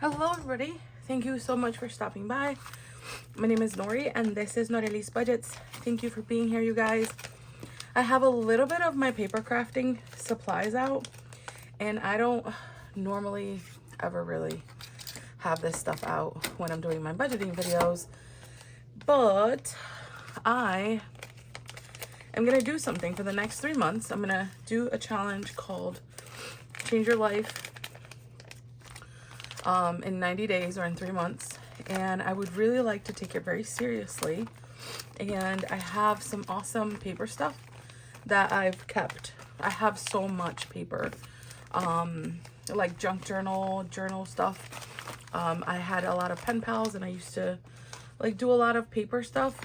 Hello everybody, thank you so much for stopping by. My name is Nori and this is Norelis Budgets. Thank you for being here, you guys. I have a little bit of my paper crafting supplies out, and I don't normally ever really have this stuff out when I'm doing my budgeting videos, but I am gonna do something for the next 3 months. I'm gonna do a challenge called Change Your Life in 90 days or in 3 months, and I would really like to take it very seriously. And I have some awesome paper stuff that I've kept. I have so much paper, like junk journal stuff. I had a lot of pen pals and I used to like do a lot of paper stuff,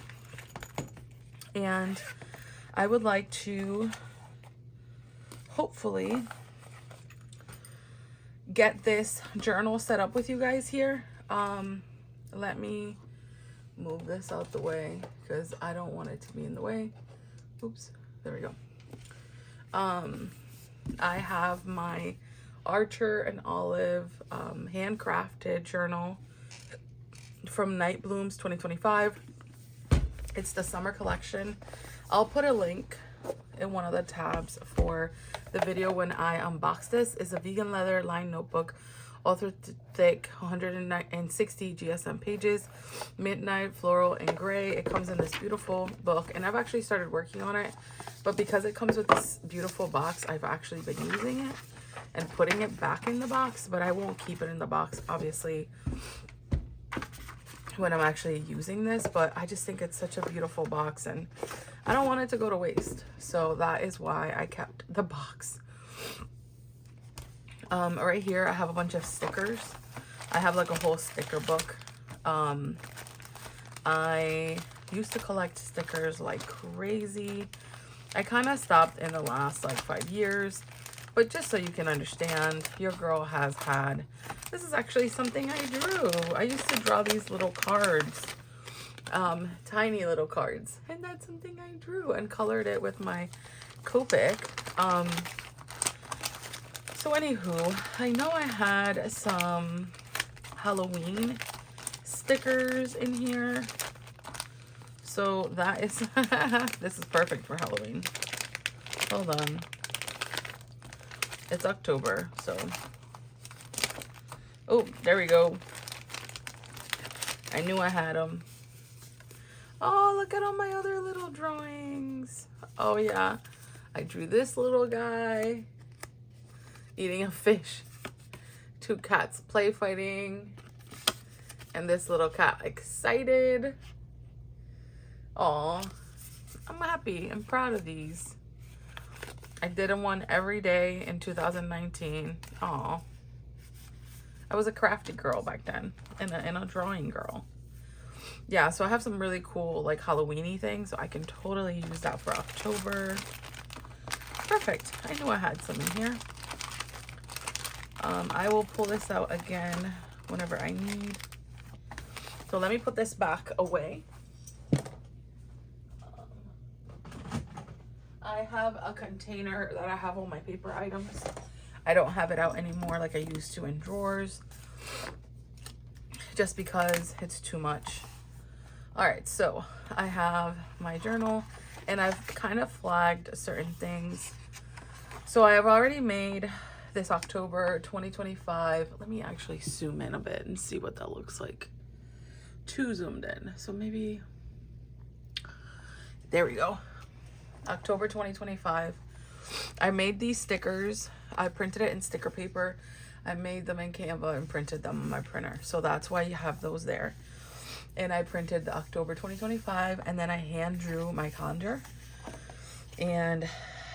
and I would like to hopefully get this journal set up with you guys here. Let me move this out the way because I don't want it to be in the way. Oops, there we go. I have my Archer and Olive handcrafted journal from Night Blooms 2025. It's the summer collection. I'll put a link in one of the tabs for the video when I unbox this. Is a vegan leather lined notebook, ultra thick, 160 GSM pages, midnight floral and gray. It comes in this beautiful book, and I've actually started working on it, but because it comes with this beautiful box, I've actually been using it and putting it back in the box, but I won't keep it in the box obviously when I'm actually using this. But I just think it's such a beautiful box and I don't want it to go to waste, so that is why I kept the box. Right here I have a bunch of stickers. I have like a whole sticker book. I used to collect stickers like crazy. I kind of stopped in the last like 5 years, but just so you can understand, your girl has had, this is actually something I drew. I used to draw these little cards, tiny little cards, and that's something I drew and colored it with my Copic. So anywho, I know I had some Halloween stickers in here, so that is this is perfect for Halloween. Hold on, it's October, so oh, there we go. I knew I had them. Oh, look at all my other little drawings. Oh yeah, I drew this little guy eating a fish, 2 cats play fighting, and this little cat excited. Oh, I'm happy. I'm proud of these. I did one every day in 2019. Oh, I was a crafty girl back then, and a drawing girl. Yeah, so I have some really cool like Halloween-y things, so I can totally use that for October. Perfect. I knew I had some in here. I will pull this out again whenever I need. So let me put this back away. I have a container that I have all my paper items. I don't have it out anymore like I used to in drawers, just because it's too much. All right, so I have my journal, and I've kind of flagged certain things. So I have already made this October 2025. Let me actually zoom in a bit and see what that looks like. Too zoomed in, so maybe there we go. October 2025. I made these stickers. I printed it in sticker paper. I made them in Canva and printed them on my printer, so that's why you have those there. And I printed the October 2025, and then I hand drew my calendar, and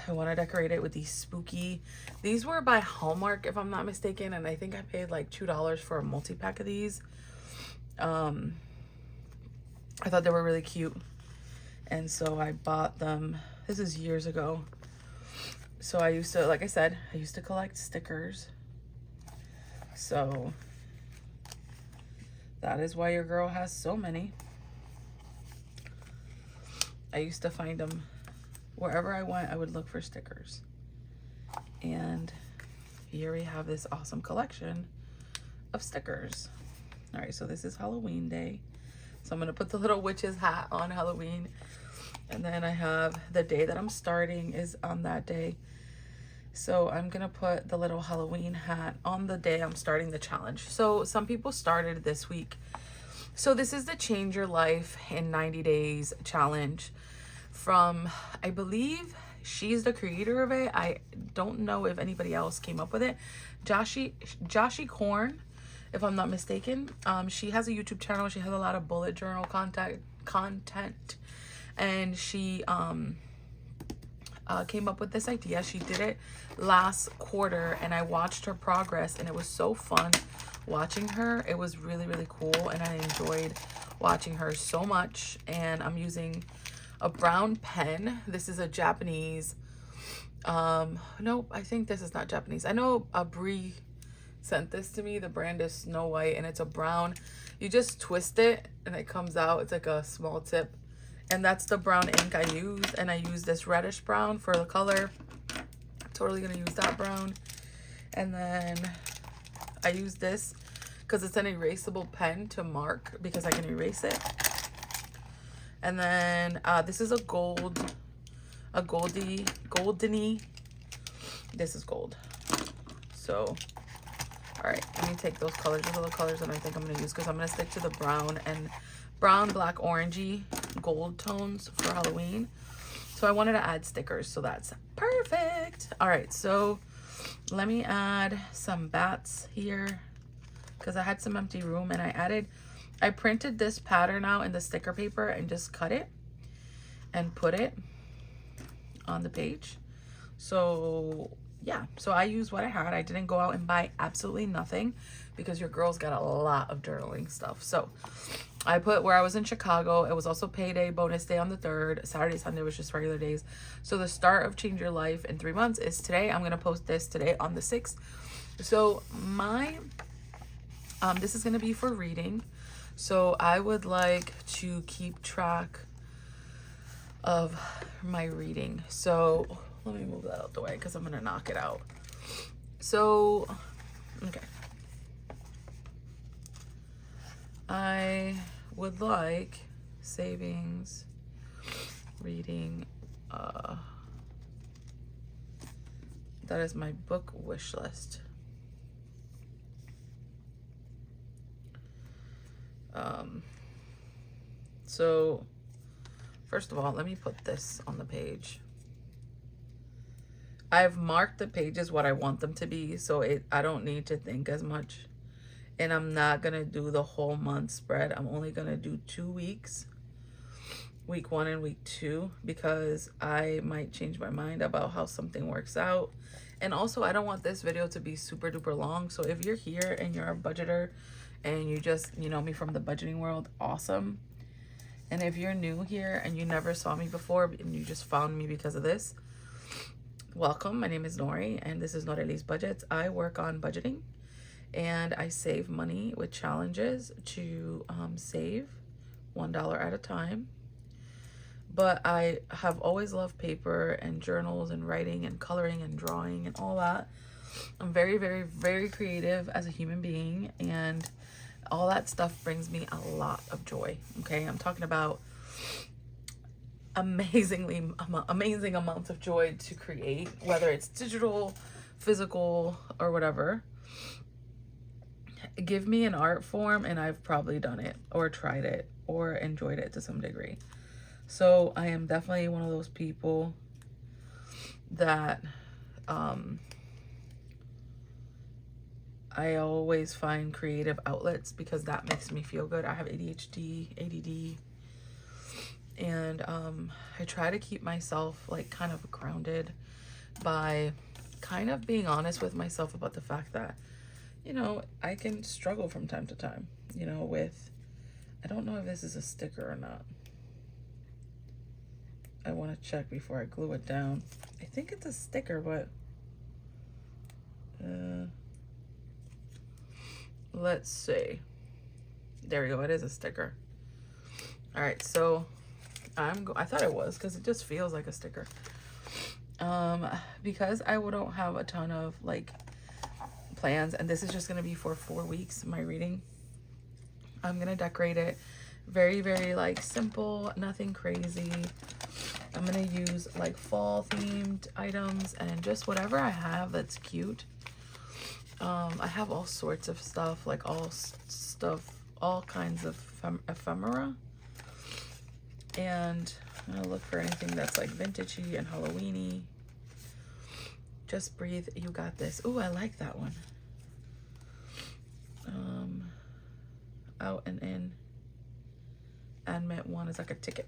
I want to decorate it with these spooky, these were by Hallmark if I'm not mistaken, and I think I paid like $2 for a multi-pack of these. I thought they were really cute, and so I bought them. This is years ago. So I used to, like I said, I used to collect stickers, so that is why your girl has so many. I used to find them wherever I went. I would look for stickers, and here we have this awesome collection of stickers. All right, so this is Halloween day. So I'm gonna put the little witch's hat on Halloween. And then I have the day that I'm starting is on that day. So I'm gonna put the little Halloween hat on the day I'm starting the challenge. So some people started this week. So this is the Change Your Life in 90 Days challenge from, I believe she's the creator of it. I don't know if anybody else came up with it. Joshi Korn, if I'm not mistaken. She has a YouTube channel. She has a lot of bullet journal content. And she came up with this idea. She did it last quarter and I watched her progress and it was so fun watching her. It was really, really cool and I enjoyed watching her so much. And I'm using a brown pen. This is a Japanese, nope, I think this is not Japanese. I know Brie sent this to me. The brand is Snow White and it's a brown. You just twist it and it comes out. It's like a small tip. And that's the brown ink I use. And I use this reddish brown for the color. Totally gonna use that brown. And then I use this because it's an erasable pen to mark because I can erase it. And then this is a goldeny. This is gold. So, all right, let me take those colors. Those are the colors that I think I'm gonna use because I'm gonna stick to the brown and brown, black, orangey, gold tones for Halloween. So I wanted to add stickers, so that's perfect. All right, so let me add some bats here because I had some empty room and I printed this pattern out in the sticker paper and just cut it and put it on the page. So yeah, so I used what I had. I didn't go out and buy absolutely nothing because your girl's got a lot of journaling stuff. So I put where I was in Chicago. It was also payday, bonus day on the 3rd. Saturday, Sunday was just regular days. So the start of Change Your Life in 3 months is today. I'm going to post this today on the 6th. So this is going to be for reading. So I would like to keep track of my reading. So let me move that out the way because I'm going to knock it out. So, okay. I would like savings, reading, that is my book wish list. So first of all, let me put this on the page. I've marked the pages what I want them to be, so I don't need to think as much. And I'm not going to do the whole month spread. I'm only going to do 2 weeks, week 1 and week 2, because I might change my mind about how something works out. And also, I don't want this video to be super duper long. So if you're here and you're a budgeter and you know me from the budgeting world, awesome. And if you're new here and you never saw me before and you just found me because of this, welcome. My name is Nori and this is Norelis Budgets. I work on budgeting. And I save money with challenges to save $1 at a time. But I have always loved paper and journals and writing and coloring and drawing and all that. I'm very, very, very creative as a human being. And all that stuff brings me a lot of joy. Okay, I'm talking about amazing amounts of joy to create, whether it's digital, physical, or whatever. Give me an art form and I've probably done it or tried it or enjoyed it to some degree. So I am definitely one of those people that I always find creative outlets because that makes me feel good. I have ADHD, ADD, and I try to keep myself like kind of grounded by kind of being honest with myself about the fact that, you know, I can struggle from time to time, you know, with, I don't know if this is a sticker or not. I want to check before I glue it down. I think it's a sticker, but let's see. There we go. It is a sticker. All right. So I thought it was because it just feels like a sticker. Because I don't have a ton of like plans, and this is just going to be for 4 weeks, my reading. I'm going to decorate it very, very like simple, nothing crazy. I'm going to use like fall themed items and just whatever I have that's cute. I have all sorts of stuff, like all kinds of ephemera. And I'm going to look for anything that's like vintagey and Halloweeny. Just breathe, you got this. Ooh, I like that one. Out and in. Admit one is like a ticket.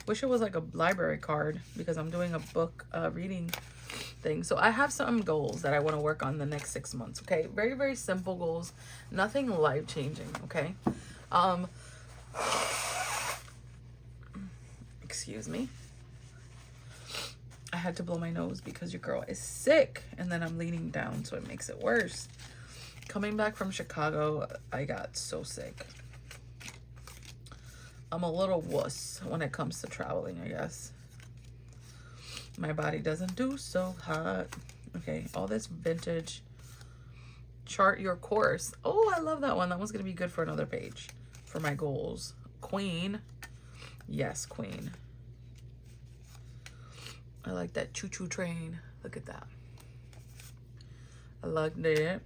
Wish it was like a library card because I'm doing a book reading thing. So I have some goals that I want to work on the next 6 months. Okay, very, very simple goals. Nothing life-changing. Okay. Excuse me. I had to blow my nose because your girl is sick, and then I'm leaning down, so it makes it worse. Coming back from Chicago, I got so sick. I'm a little wuss when it comes to traveling, I guess. My body doesn't do so hot. Okay, all this vintage. Chart your course. Oh, I love that one. That one's going to be good for another page for my goals. Queen. Yes, queen. I like that choo-choo train. Look at that. I loved it.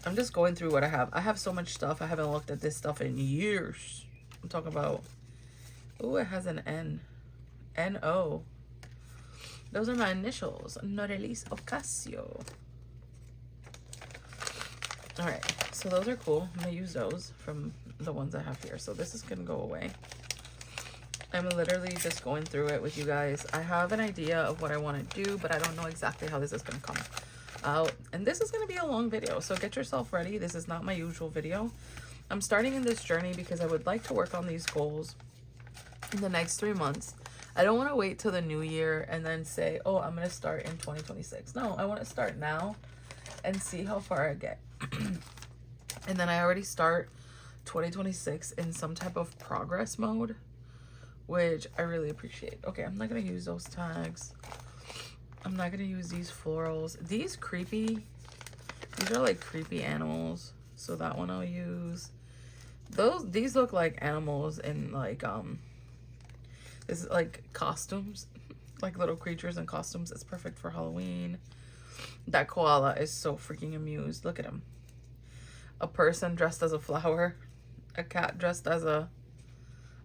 I'm just going through what I have. I have so much stuff. I haven't looked at this stuff in years. I'm talking about... Oh, it has an N. N-O. Those are my initials. Norelis Ocasio. Alright. So those are cool. I'm going to use those from the ones I have here. So this is going to go away. I'm literally just going through it with you guys. I have an idea of what I want to do, but I don't know exactly how this is going to come out. And this is going to be a long video, so get yourself ready. This is not my usual video. I'm starting in this journey because I would like to work on these goals in the next 3 months. I don't want to wait till the new year and then say, oh, I'm going to start in 2026. No, I want to start now and see how far I get. And then I already start 2026 in some type of progress mode, which I really appreciate. Okay, I'm not going to use those tags. I'm not going to use these florals. These are like creepy animals. So that one I'll use. These look like animals in like, this is like costumes. Like little creatures in costumes. It's perfect for Halloween. That koala is so freaking amused. Look at him. A person dressed as a flower. A cat dressed as a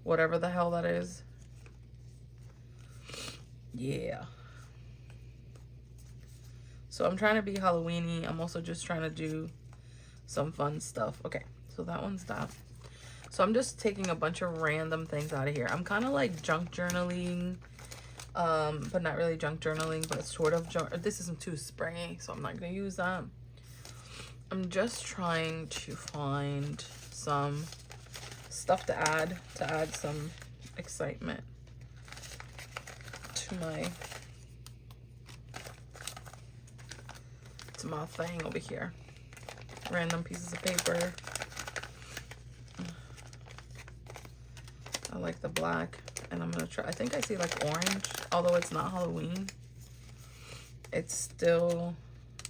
whatever the hell that is. Yeah. So I'm trying to be Halloween-y. I'm also just trying to do some fun stuff. Okay, so that one's that. So I'm just taking a bunch of random things out of here. I'm kind of like junk journaling, but not really junk journaling, but sort of junk. This isn't too springy, so I'm not going to use that. I'm just trying to find some stuff to add some excitement to my thing over here. Random pieces of paper. I like the black, and I'm gonna try. I think I see like orange, although it's not Halloween. It's still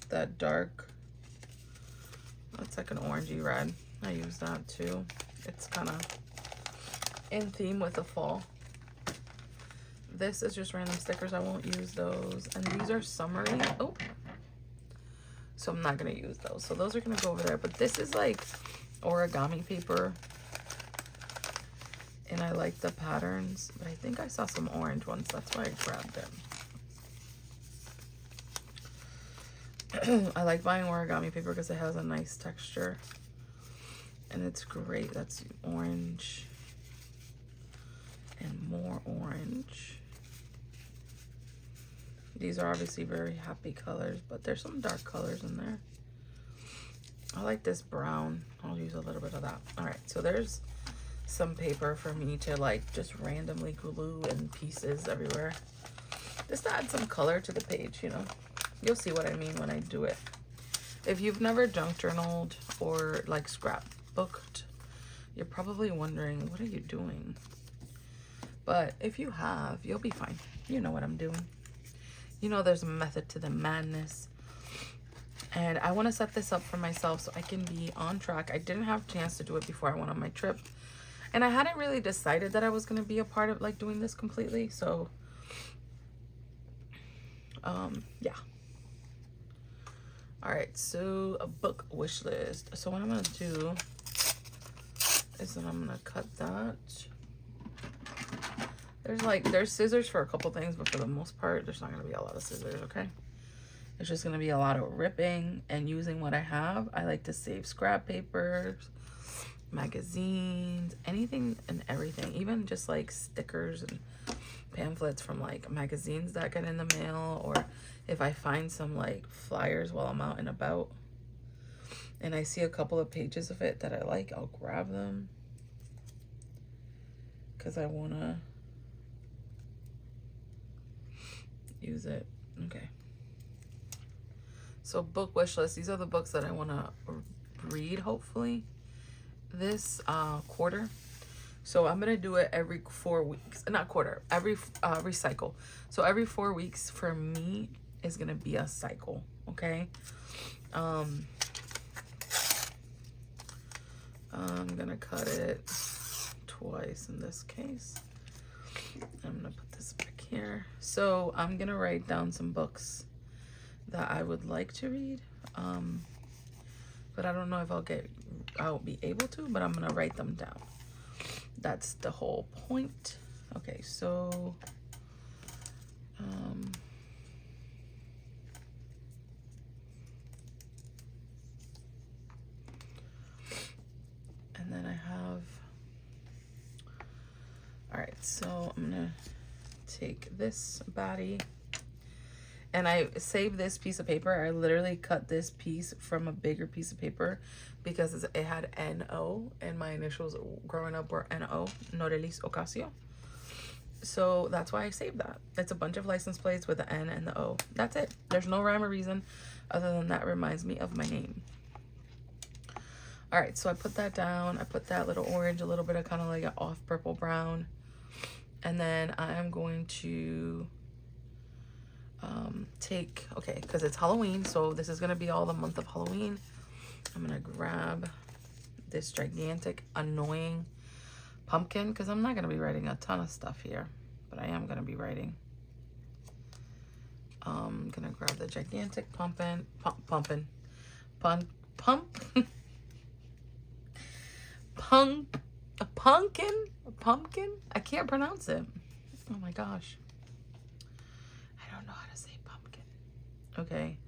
that dark. It's like an orangey red. I use that too. It's kind of in theme with the fall. This is just random stickers. I won't use those. And these are summery. Oh. So I'm not going to use those. So those are going to go over there. But this is like origami paper. And I like the patterns. But I think I saw some orange ones. That's why I grabbed them. I like buying origami paper because it has a nice texture. And it's great. That's orange. And more orange. These are obviously very happy colors, but there's some dark colors in there. I like this brown. I'll use a little bit of that. All right, so there's some paper for me to like just randomly glue in pieces everywhere. Just to add some color to the page, you know. You'll see what I mean when I do it. If you've never junk journaled or like scrapbooked, you're probably wondering, what are you doing? But if you have, you'll be fine. You know what I'm doing. You know, there's a method to the madness. And I want to set this up for myself so I can be on track. I didn't have a chance to do it before I went on my trip. And I hadn't really decided that I was going to be a part of like doing this completely. So, yeah. All right. So a book wish list. So what I'm going to do is that I'm going to cut that. There's scissors for a couple things, but for the most part, there's not going to be a lot of scissors. Okay. It's just going to be a lot of ripping and using what I have. I like to save scrap papers, magazines, anything and everything. Even just like stickers and pamphlets from like magazines that get in the mail. Or if I find some like flyers while I'm out and about and I see a couple of pages of it that I like, I'll grab them. Because I want to use it. Okay. So book wish list. These are the books that I want to read, hopefully, this quarter. So I'm going to do it every 4 weeks. Not quarter. Every recycle. So every 4 weeks for me is going to be a cycle. Okay. I'm going to cut it twice in this case. I'm going to put this back here. So I'm going to write down some books that I would like to read, but I don't know if I'll be able to, but I'm gonna write them down. That's the whole point. Okay, so and then I have, all right, so I'm gonna take this baddie. And I saved this piece of paper. I literally cut this piece from a bigger piece of paper because it had N-O, and my initials growing up were N-O, Norelis Ocasio. So that's why I saved that. It's a bunch of license plates with the N and the O. That's it. There's no rhyme or reason other than that reminds me of my name. All right, so I put that down. I put that little orange, a little bit of kind of like an off purple brown. And then I am going to okay, because it's Halloween, so this is gonna be all the month of Halloween. I'm gonna grab this gigantic annoying pumpkin because I'm not gonna be writing a ton of stuff here, but I am gonna be writing. I'm gonna grab the gigantic pumpkin. I can't pronounce it. Oh my gosh. I don't know how to say pumpkin. Okay,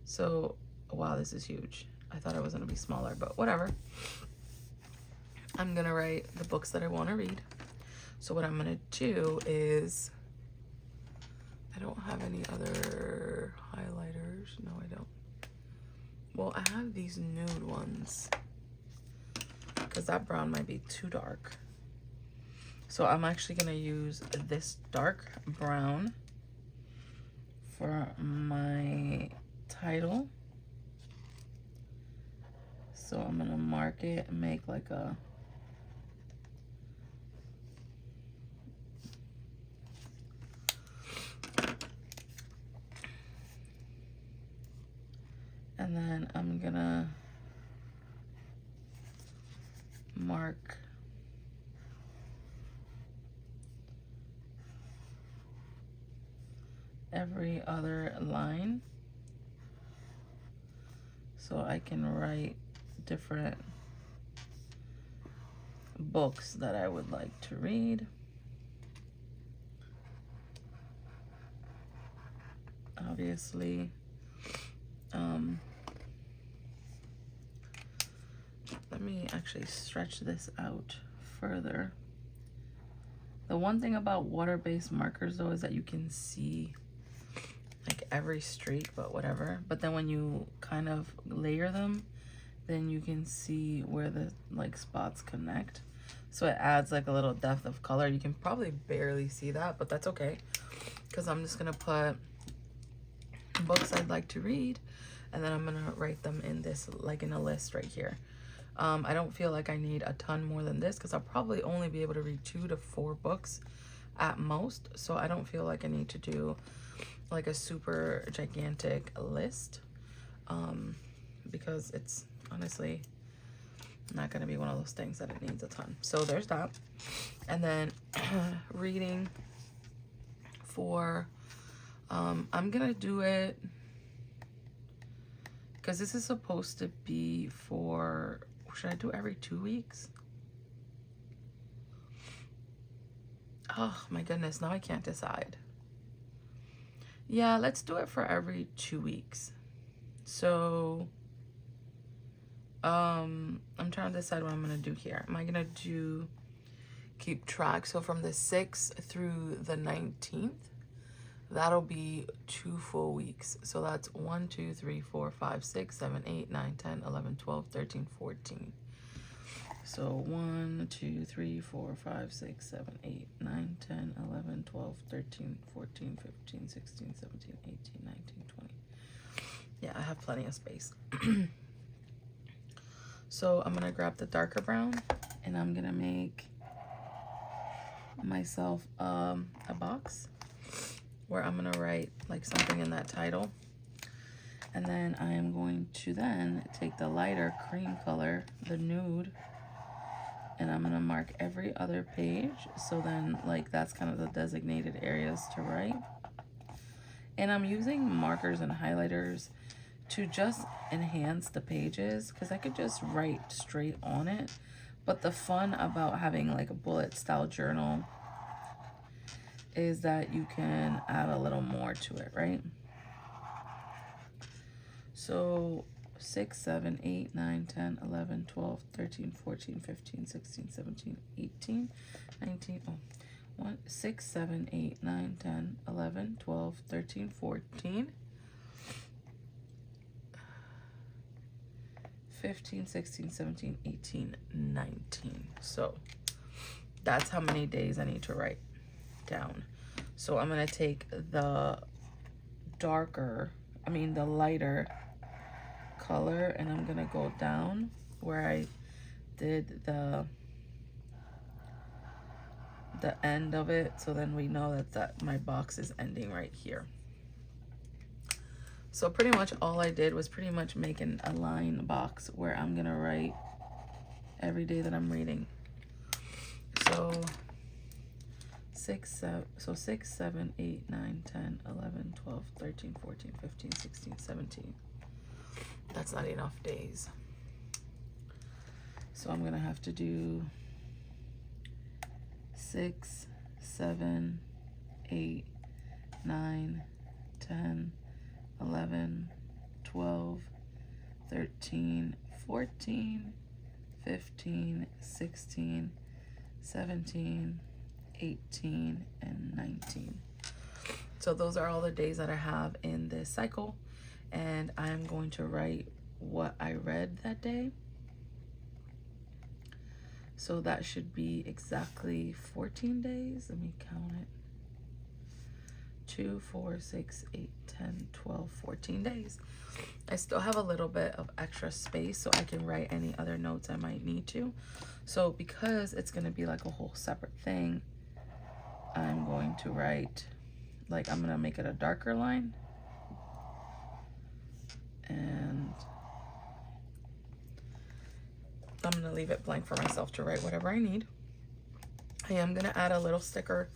so wow, this is huge. I thought it was gonna be smaller, but whatever. I'm gonna write the books that I want to read. So what I'm gonna do is, I don't have any other highlighters. No, I don't. Well, I have these nude ones because that brown might be too dark. So I'm actually gonna use this dark brown for my title. So I'm gonna mark it and make like a and then I'm gonna mark every other line so I can write different books that I would like to read. Obviously, let me actually stretch this out further. The one thing about water-based markers though is that you can see like every streak, but whatever. But then when you kind of layer them, then you can see where the like spots connect. So it adds like a little depth of color. You can probably barely see that, but that's okay. Because I'm just gonna put books I'd like to read, and then I'm gonna write them in this, like in a list right here. I don't feel like I need a ton more than this because I'll probably only be able to read 2 to 4 books at most. So I don't feel like I need to do like a super gigantic list, because it's honestly not going to be one of those things that it needs a ton. So there's that. And then reading for, I'm going to do it because this is supposed to be for, should I do every 2 weeks? Oh my goodness, now I can't decide. Yeah, let's do it for every 2 weeks. So I'm trying to decide what I'm gonna do here. Am I gonna do keep track? So from the 6th through the 19th, that'll be 2 full weeks. So that's 1, 2, 3, 4, 5, 6, 7, 8, 9, 10, 11, 12, 13, 14. So 1, 2, 3, 4, 5, 6, 7, 8, 9, 10, 11, 12, 13, 14, 15, 16, 17, 18, 19, 20. Yeah, I have plenty of space. So I'm gonna grab the darker brown and I'm gonna make myself a box where I'm gonna write like something in that title. And then I am going to then take the lighter cream color, the nude, and I'm gonna mark every other page. So then like that's kind of the designated areas to write. And I'm using markers and highlighters to just enhance the pages because I could just write straight on it. But the fun about having like a bullet style journal is that you can add a little more to it, right? So 6, 7, 8, 9, 10, 11, 12, 13, 14, 15, 16, 17, 18, 19, 6, 7, 8, 9, 10, 11, 12, 13, 14, 15, 16, 17, 18, 19. So that's how many days I need to write down. So I'm going to take the lighter color and I'm going to go down where I did the end of it. So then we know that my box is ending right here. So pretty much all I did was pretty much make a line box where I'm gonna write every day that I'm reading. So 6, 7, 8, 9, 10, 11, 12, 13, 14, 15, 16, 17. That's not enough days. So I'm gonna have to do 6, 7, 8, 9, 10, 11, 12, 13, 14, 15, 16, 17, 18, and 19. So those are all the days that I have in this cycle. And I'm going to write what I read that day. So that should be exactly 14 days. Let me count it. 2, 4, 6, 8, 10, 12, 14 days. I still have a little bit of extra space so I can write any other notes I might need to. So because it's going to be like a whole separate thing, I'm going to write, like I'm going to make it a darker line. And I'm going to leave it blank for myself to write whatever I need. I am going to add a little sticker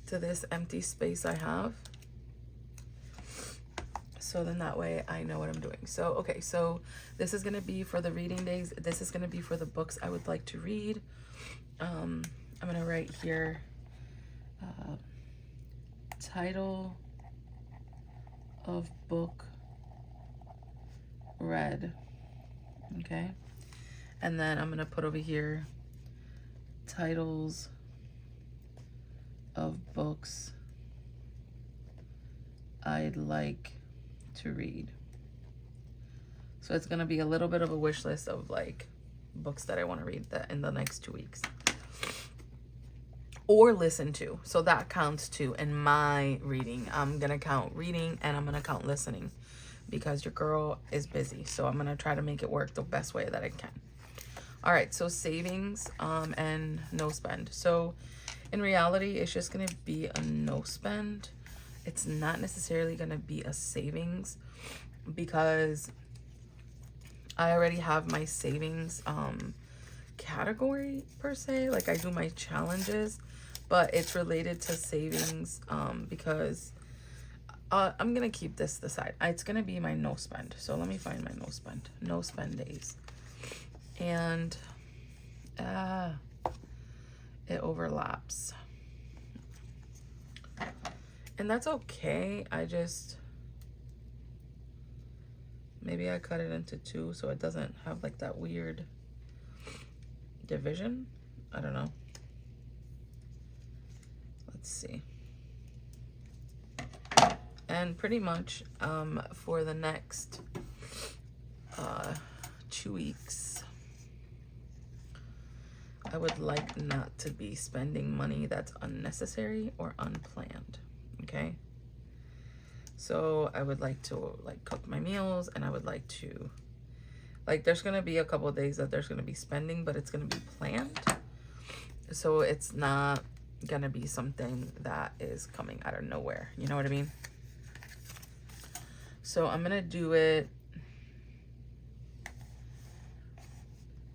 to this empty space I have. So then that way I know what I'm doing. So, okay, so this is going to be for the reading days. This is going to be for the books I would like to read. I'm going to write here, title of book read. Okay. And then I'm going to put over here titles of books I'd like to read. So it's going to be a little bit of a wish list of like books that I want to read that in the next 2 weeks or listen to. So that counts too in my reading. I'm going to count reading and I'm going to count listening because your girl is busy. So I'm going to try to make it work the best way that I can. All right. So savings and no spend. So in reality, it's just going to be a no spend. it's not necessarily going to be a savings because I already have my savings category per se. Like I do my challenges, but it's related to savings because I'm gonna keep this aside. It's gonna be my no spend. So let me find my no spend days, and it overlaps, and that's okay. Maybe I cut it into 2 so it doesn't have like that weird division. I don't know. Let's see. And pretty much for the next 2 weeks, I would like not to be spending money that's unnecessary or unplanned. Okay. So I would like to like cook my meals, and I would like to like, there's going to be a couple of days that there's going to be spending, but it's going to be planned. So it's not going to be something that is coming out of nowhere. You know what I mean? So I'm going to do it.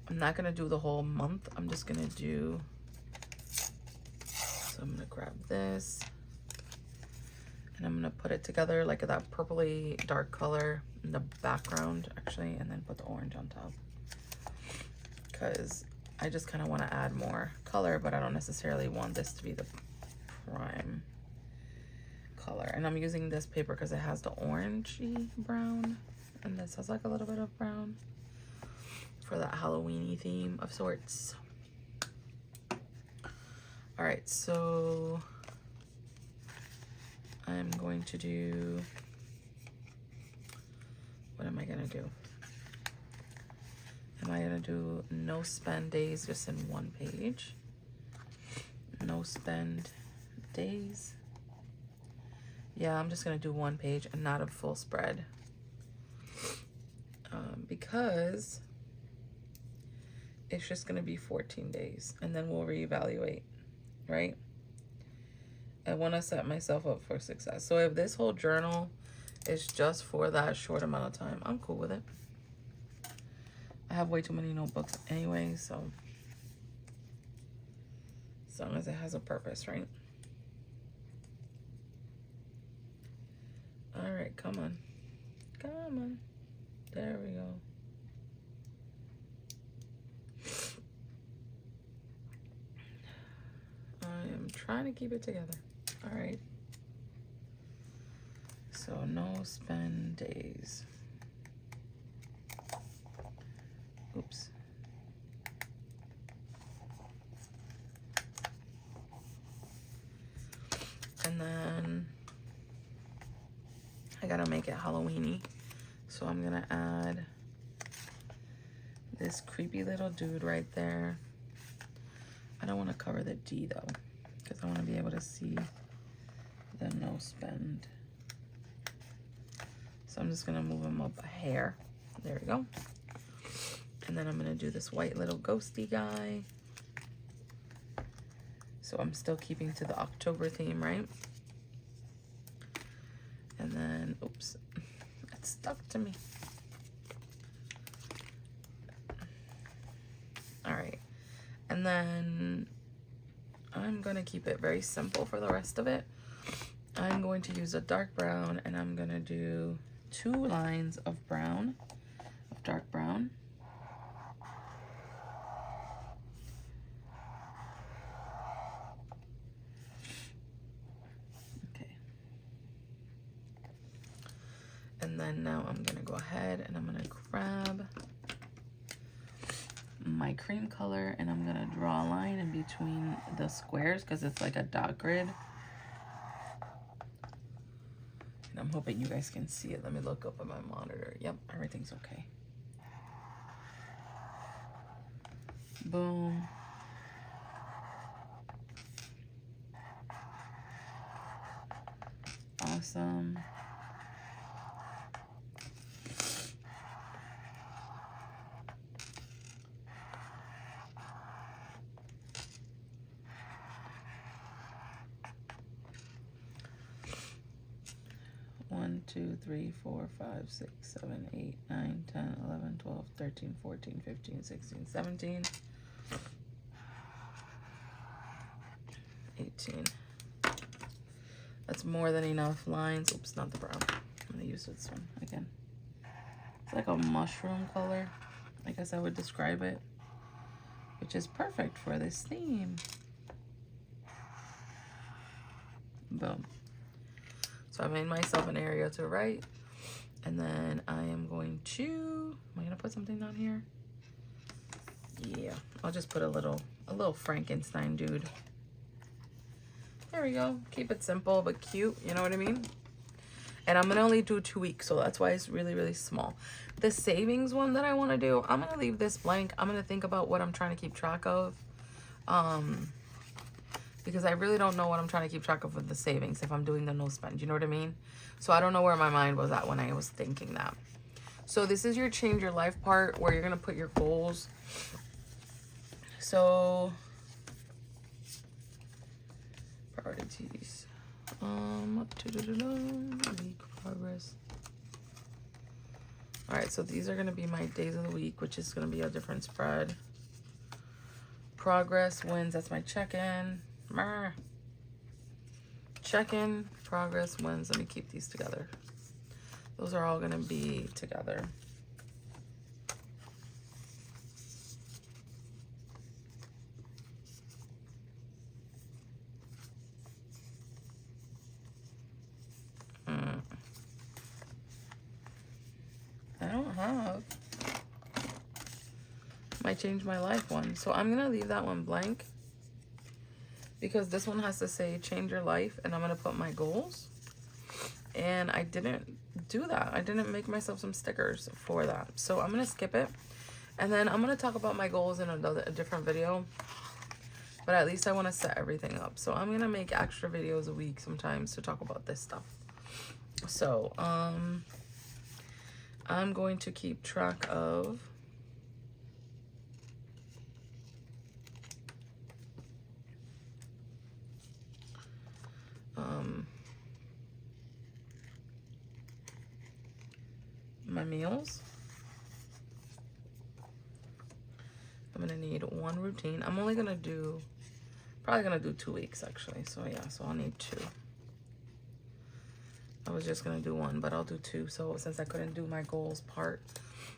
I'm not going to do the whole month. I'm just going to do, so I'm going to grab this. And I'm going to put it together like that purpley dark color in the background, actually, and then put the orange on top. Because I just kind of want to add more color, but I don't necessarily want this to be the prime color. And I'm using this paper because it has the orangey brown, and this has like a little bit of brown for that Halloween-y theme of sorts. All right, so I'm going to do, what am I gonna do? Am I gonna do no spend days just in one page? No spend days. Yeah, I'm just gonna do one page and not a full spread. Because it's just gonna be 14 days and then we'll reevaluate, right? I want to set myself up for success. So if this whole journal is just for that short amount of time, I'm cool with it. I have way too many notebooks anyway, so as long as it has a purpose, right? All right, come on. Come on. There we go. I am trying to keep it together. All right. So no spend days. Oops. And then I gotta make it Halloween-y. So I'm gonna add this creepy little dude right there. I don't want to cover the D though, because I want to be able to see the no spend. So I'm just gonna move him up a hair. There we go. And then I'm gonna do this white little ghosty guy. So I'm still keeping to the October theme, right? And then, oops, it stuck to me. All right. And then I'm gonna keep it very simple for the rest of it. I'm going to use a dark brown, and I'm gonna do 2 lines of brown, of dark brown. Okay. And then now I'm gonna go ahead and I'm gonna grab my cream color, and I'm gonna draw a line in between the squares because it's like a dot grid. And I'm hoping you guys can see it. Let me look up at my monitor. Yep, everything's okay. Boom. Awesome. 2, 3, 4, 5, 6, 7, 8, 9, 10, 11, 12, 13, 14, 15, 16, 17, 18. That's more than enough lines. Oops, not the brown. I'm gonna use this one again. It's like a mushroom color, I guess I would describe it, which is perfect for this theme. Boom. So I made myself an area to write, and then I am going to, am I gonna put something down here? Yeah, I'll just put a little Frankenstein dude. There we go. Keep it simple but cute, you know what I mean? And I'm gonna only do 2 weeks, so that's why it's really, really small. The savings one that I wanna do, I'm gonna leave this blank. I'm gonna think about what I'm trying to keep track of. Because I really don't know what I'm trying to keep track of with the savings if I'm doing the no spend, you know what I mean? So I don't know where my mind was at when I was thinking that. So this is your change your life part where you're gonna put your goals. So priorities, week progress. All right, so these are gonna be my days of the week, which is gonna be a different spread. Progress, wins, that's my check-in. Check-in, progress, wins. Let me keep these together. Those are all gonna be together. I don't have my change my life one, so I'm gonna leave that one blank because this one has to say change your life, and I'm gonna put my goals, and I didn't do that. I didn't make myself some stickers for that, so I'm gonna skip it, and then I'm gonna talk about my goals in a different video, but at least I want to set everything up. So I'm gonna make extra videos a week sometimes to talk about this stuff. So I'm going to keep track of my meals. I'm gonna need 1 routine. I'm only gonna do, probably gonna do 2 weeks actually. So yeah, so I'll need 2. I was just gonna do 1, but I'll do 2. So since I couldn't do my goals part,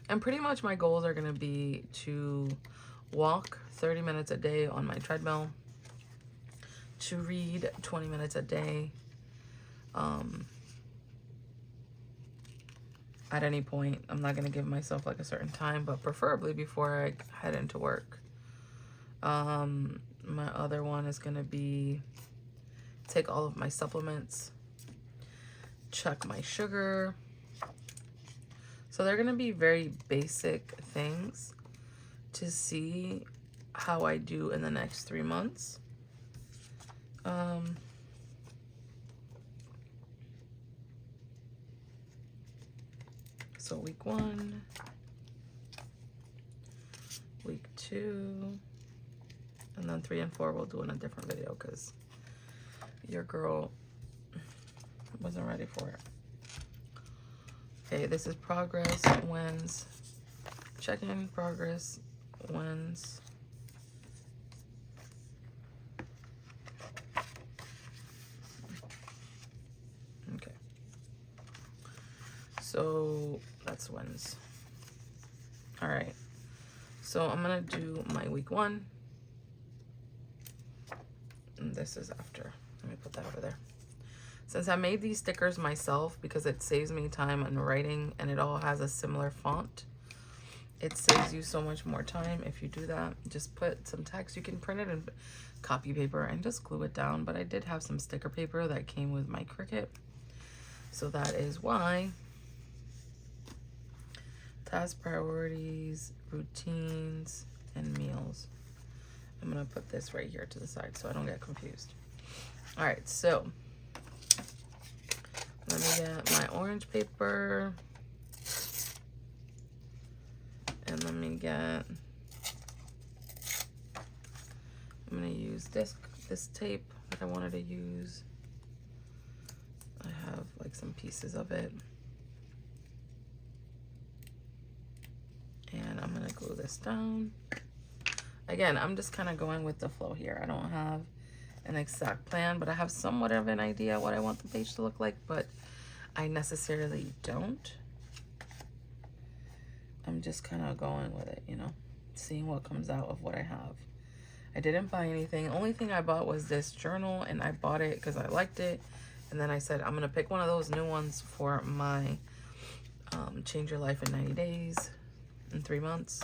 and pretty much my goals are gonna be to walk 30 minutes a day on my treadmill, to read 20 minutes a day, at any point. I'm not gonna give myself like a certain time, but preferably before I head into work. My other one is gonna be take all of my supplements, check my sugar. So they're gonna be very basic things to see how I do in the next 3 months. So week 1, week 2, and then 3 and 4 we'll do in a different video because your girl wasn't ready for it. Okay, this is progress, wins, check-in, progress, wins. Okay. So that's wins. All right. So I'm gonna do my week 1. And this is after. Let me put that over there. Since I made these stickers myself because it saves me time in writing and it all has a similar font, it saves you so much more time if you do that. Just put some text. You can print it in copy paper and just glue it down. But I did have some sticker paper that came with my Cricut. So that is why. Task priorities, routines, and meals. I'm gonna put this right here to the side so I don't get confused. All right, so let me get my orange paper, and let me get, I'm gonna use this tape that I wanted to use. I have like some pieces of it. And I'm gonna glue this down. Again, I'm just kind of going with the flow here. I don't have an exact plan, but I have somewhat of an idea what I want the page to look like, but I necessarily don't. I'm just kind of going with it, you know, seeing what comes out of what I have. I didn't buy anything. Only thing I bought was this journal, and I bought it because I liked it. And then I said, I'm going to pick one of those new ones for my Change Your Life in 90 Days, in 3 months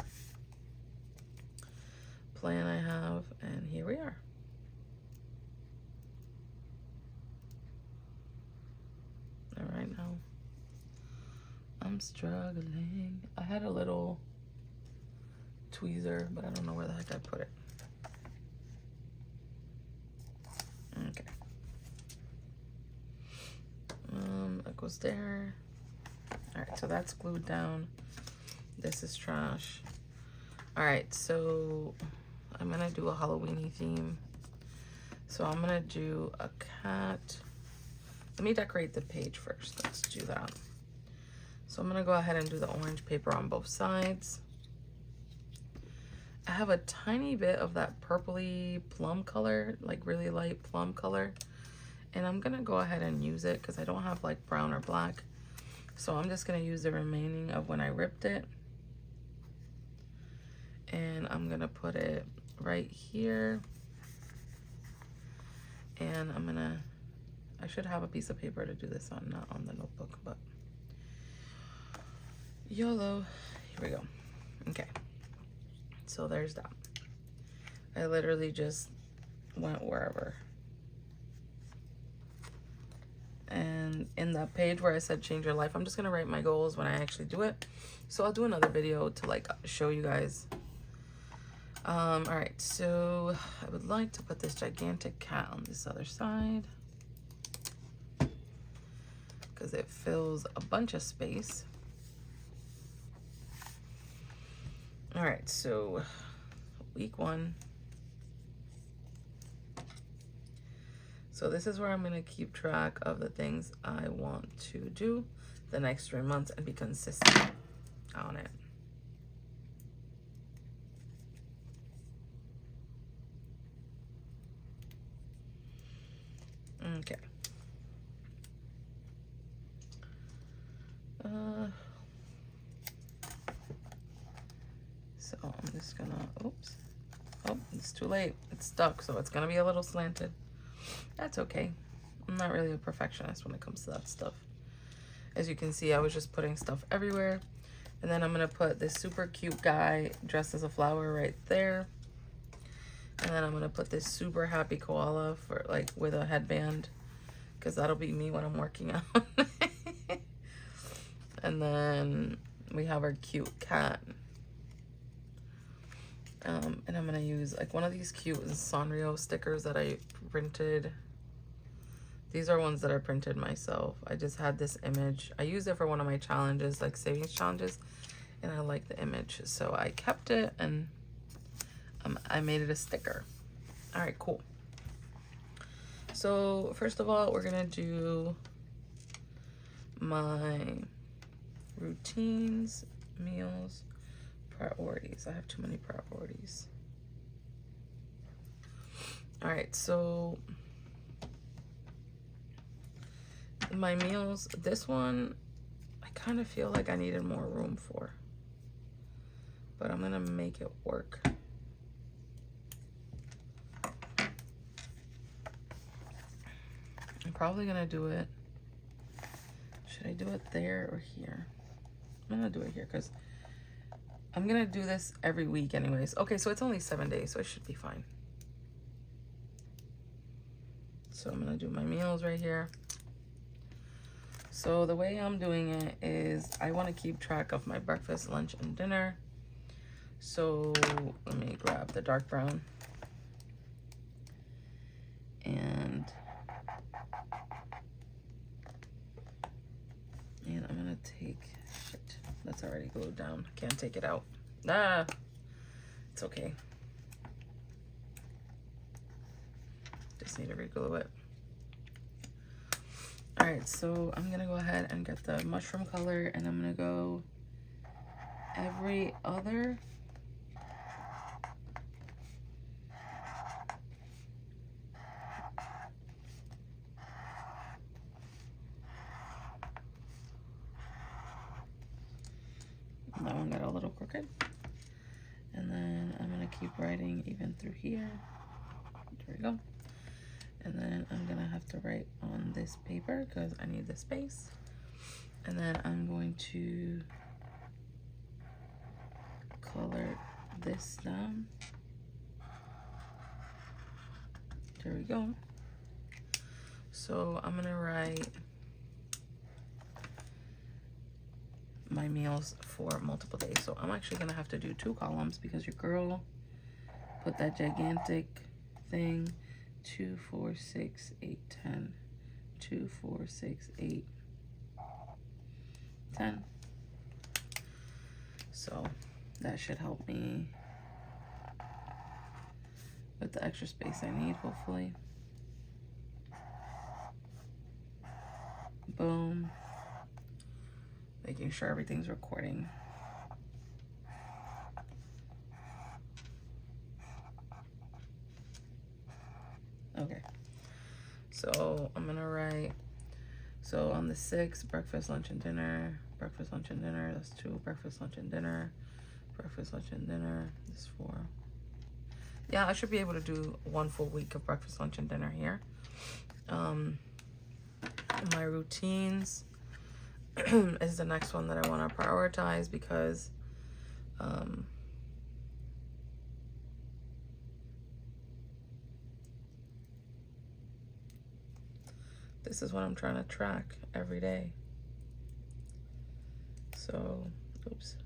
plan I have. And here we are. All right, now I'm struggling. I had a little tweezer, but I don't know where the heck I put it. Okay. That goes there. All right, so that's glued down. This is trash. All right, so I'm gonna do a Halloween-y theme. So I'm gonna do a cat. Let me decorate the page first. Let's do that. So I'm gonna go ahead and do the orange paper on both sides. I have a tiny bit of that purpley plum color, like really light plum color. And I'm gonna go ahead and use it because I don't have like brown or black. So I'm just gonna use the remaining of when I ripped it. And I'm gonna put it right here. And I should have a piece of paper to do this on, not on the notebook, but YOLO. Here we go. Okay. So there's that. I literally just went wherever. And in that page where I said change your life, I'm just gonna write my goals when I actually do it. So I'll do another video to like show you guys. All right, so I would like to put this gigantic cat on this other side because it fills a bunch of space. All right, so week 1. So this is where I'm gonna keep track of the things I want to do the next 3 months and be consistent on it. Okay. So I'm just gonna, oops. Oh, it's too late. It's stuck, so it's gonna be a little slanted. That's okay. I'm not really a perfectionist when it comes to that stuff. As you can see, I was just putting stuff everywhere. And then I'm gonna put this super cute guy dressed as a flower right there. And then I'm gonna put this super happy koala for like with a headband, because that'll be me when I'm working out. And then we have our cute cat. And I'm gonna use like one of these cute Sanrio stickers that I printed. These are ones that I printed myself. I just had this image. I used it for one of my challenges, like savings challenges, and I like the image, so I kept it and I made it a sticker. All right, cool. So first of all, we're gonna do my routines, meals, priorities. I have too many priorities. All right, so my meals, this one, I kind of feel like I needed more room for, but I'm gonna make it work. I'm probably gonna do it, should I do it there or here? I'm gonna do it here because I'm gonna do this every week anyways. Okay, so it's only 7 days, so it should be fine. So I'm gonna do my meals right here. So the way I'm doing it is I want to keep track of my breakfast, lunch, and dinner. So let me grab the dark brown. And I'm gonna take, shit, that's already glued down. I can't take it out. Ah, it's okay. Just need to reglue it. All right, so I'm gonna go ahead and get the mushroom color, and I'm gonna go every other. That one got a little crooked. And then I'm gonna keep writing even through here. There we go. And then I'm gonna have to write on this paper because I need the space. And then I'm going to color this down. There we go. So I'm gonna write my meals for multiple days. So I'm actually gonna have to do 2 columns because your girl put that gigantic thing 2, 4, 6, 8, 10. 2, 4, 6, 8, 10. So that should help me with the extra space I need, hopefully. Boom. Making sure everything's recording. Okay. So I'm gonna write, so on the 6th, breakfast, lunch, and dinner. Breakfast, lunch, and dinner. That's 2. Breakfast, lunch, and dinner. Breakfast, lunch, and dinner. That's 4. Yeah, I should be able to do 1 full week of breakfast, lunch, and dinner here. My routines is the next one that I want to prioritize because this is what I'm trying to track every day. So, oops.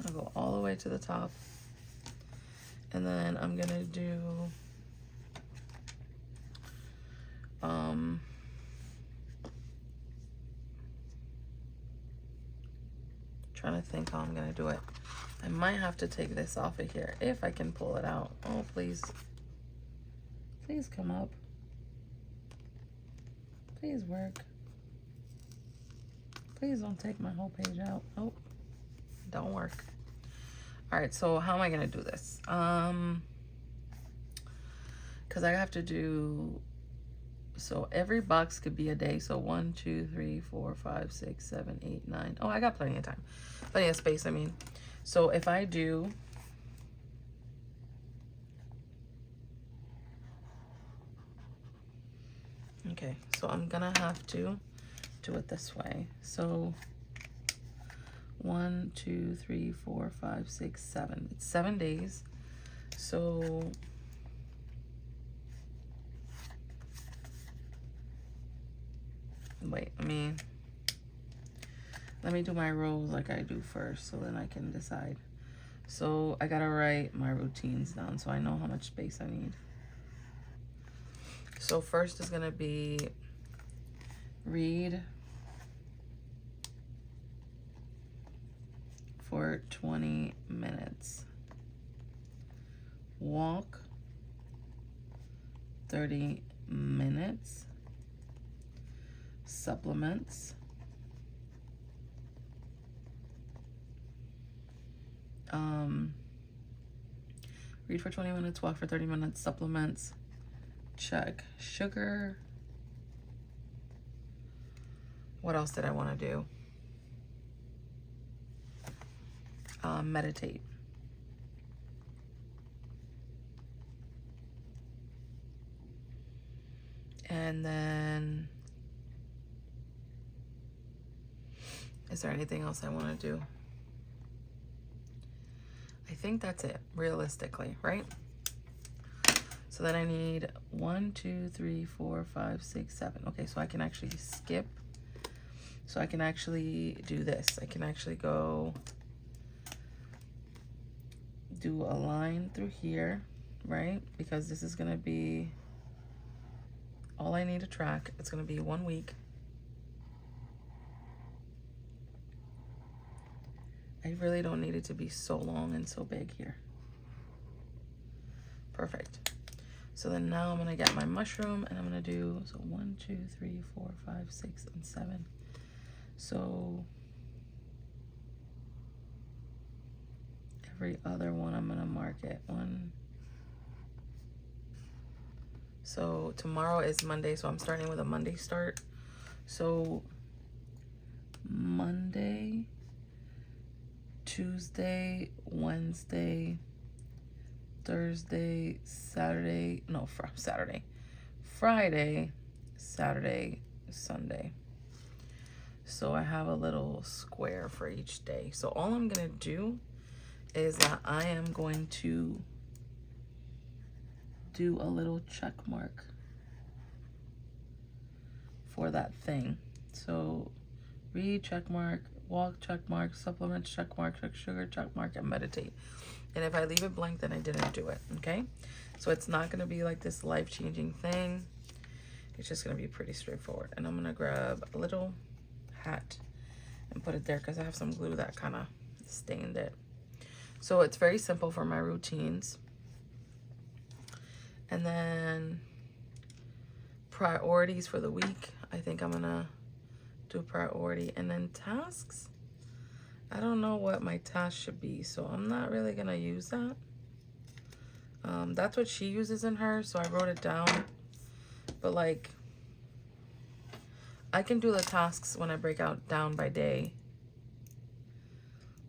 I'll go all the way to the top. And then I'm gonna do trying to think how I'm gonna do it. I might have to take this off of here if I can pull it out. Oh, please. Please come up. Please work. Please don't take my whole page out. Oh, don't work. All right, so how am I gonna do this? Because I have to do, so every box could be a day. So 1, 2, 3, 4, 5, 6, 7, 8, 9. Oh, I got plenty of time. Plenty of space, I mean. So if I do, okay, so I'm gonna have to do it this way. So 1, 2, 3, 4, 5, 6, 7. It's 7 days. So wait, let me do my rows like I do first so then I can decide. So I gotta write my routines down so I know how much space I need. So first is gonna be read for 20 minutes. Walk 30 minutes. Supplements. Read for 20 minutes, walk for 30 minutes, supplements. Check. Sugar. What else did I want to do? Meditate. And then, is there anything else I want to do? I think that's it, realistically, right? So then I need 1, 2, 3, 4, 5, 6, 7. Okay, so I can actually skip. So I can actually do this. I can actually go do a line through here, right? Because this is going to be all I need to track. It's going to be 1 week. I really don't need it to be so long and so big here. Perfect. So then now I'm gonna get my mushroom and I'm gonna do, so 1, 2, 3, 4, 5, 6, and 7. So every other one I'm gonna mark it 1. So tomorrow is Monday, so I'm starting with a Monday start. So Monday, Tuesday, Wednesday, Thursday, Saturday, no, Saturday, Friday, Saturday, Sunday. So I have a little square for each day. So all I'm gonna do is that I am going to do a little check mark for that thing. So read, check mark, walk, check mark, supplement, check mark, check sugar, check mark, and meditate. And if I leave it blank, then I didn't do it, okay? So it's not gonna be like this life-changing thing. It's just gonna be pretty straightforward. And I'm gonna grab a little hat and put it there because I have some glue that kind of stained it. So it's very simple for my routines. And then priorities for the week. I think I'm gonna do priority. And then tasks. I don't know what my task should be, so I'm not really gonna use that. That's what she uses in her, so I wrote it down. But like, I can do the tasks when I break out down by day.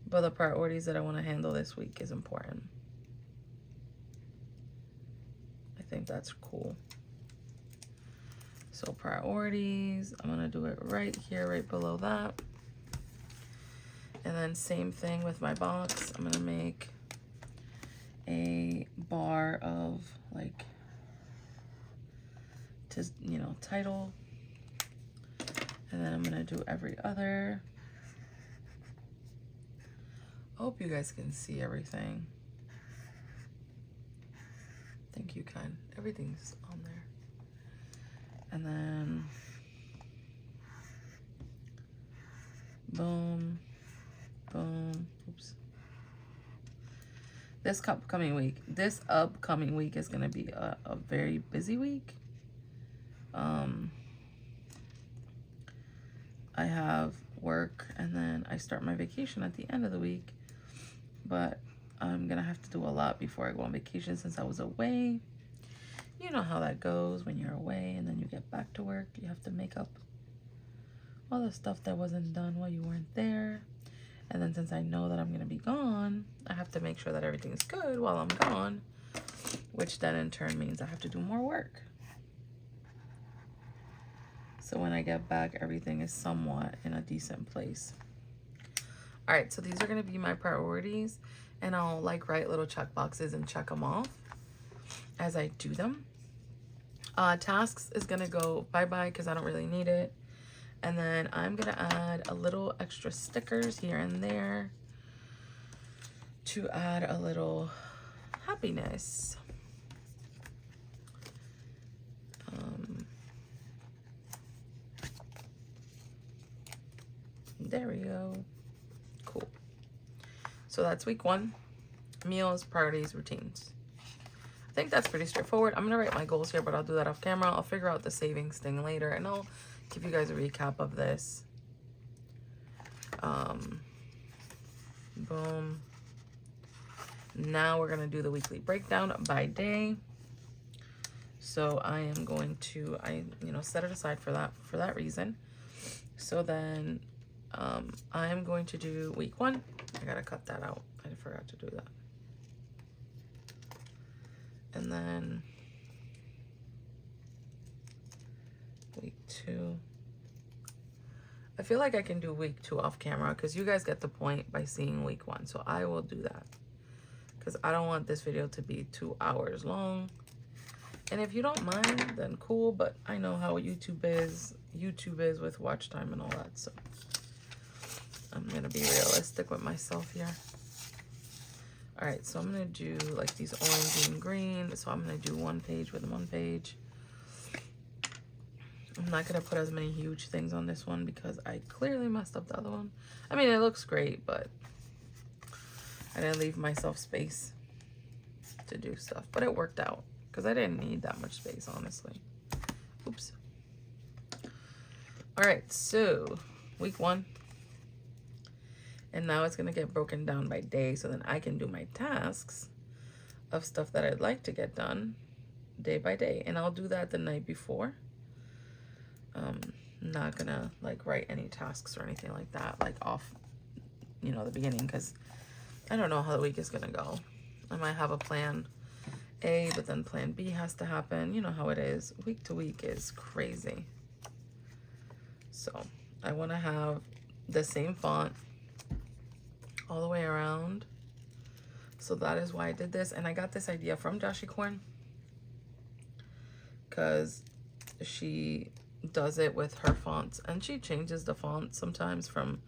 But the priorities that I want to handle this week is important. I think that's cool. So priorities, I'm gonna do it right here, right below that. And then same thing with my box. I'm gonna make a bar of like, you know, title. And then I'm gonna do every other. I hope you guys can see everything. I think you can. Everything's on there. And then boom, boom, oops. This upcoming week is gonna be a very busy week. I have work and then I start my vacation at the end of the week, but I'm gonna have to do a lot before I go on vacation since I was away. You know how that goes when you're away and then you get back to work. You have to make up all the stuff that wasn't done while you weren't there. And then since I know that I'm gonna be gone, I have to make sure that everything's good while I'm gone, which then in turn means I have to do more work. So when I get back, everything is somewhat in a decent place. All right, so these are gonna be my priorities, and I'll like write little check boxes and check them off as I do them. Tasks is gonna go bye-bye because I don't really need it. And then I'm gonna add a little extra stickers here and there to add a little happiness. There we go. Cool. So that's week 1. Meals, priorities, routines. I think that's pretty straightforward. I'm gonna write my goals here, but I'll do that off camera. I'll figure out the savings thing later, and I'll give you guys a recap of this. Boom. Now we're gonna do the weekly breakdown by day. So I am going to, set it aside for that reason. So then I am going to do week 1. I gotta cut that out. I forgot to do that. And then week 2. I feel like I can do week 2 off camera because you guys get the point by seeing week 1. So I will do that because I don't want this video to be 2 hours long. And if you don't mind, then cool. But I know how YouTube is with watch time and all that. So I'm going to be realistic with myself here. All right, so I'm going to do like these orange and green. So I'm going to do 1 page with 1 page. I'm not going to put as many huge things on this one because I clearly messed up the other one. I mean, it looks great, but I didn't leave myself space. to do stuff. But it worked out because I didn't need that much space, honestly. Oops. All right, so week 1. And now it's going to get broken down by day so then I can do my tasks of stuff that I'd like to get done day by day. And I'll do that the night before. Not going to like write any tasks or anything like that, like off, you know, the beginning, because I don't know how the week is going to go. I might have a plan A, but then plan B has to happen. You know how it is. Week to week is crazy. So I want to have the same font all the way around. So that is why I did this. And I got this idea from Joshi Corn because she does it with her fonts. And she changes the font sometimes from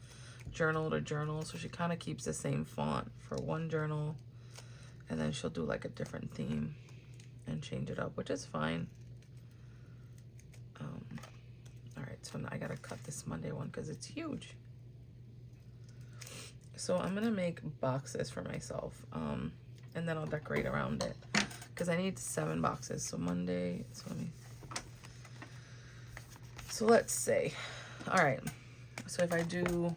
journal to journal. So she kind of keeps the same font for one journal. And then she'll do like a different theme and change it up, which is fine. All right, so now I gotta cut this Monday one because it's huge. So I'm gonna make boxes for myself, and then I'll decorate around it because I need 7 boxes. So Monday, so let's say, all right. So if I do,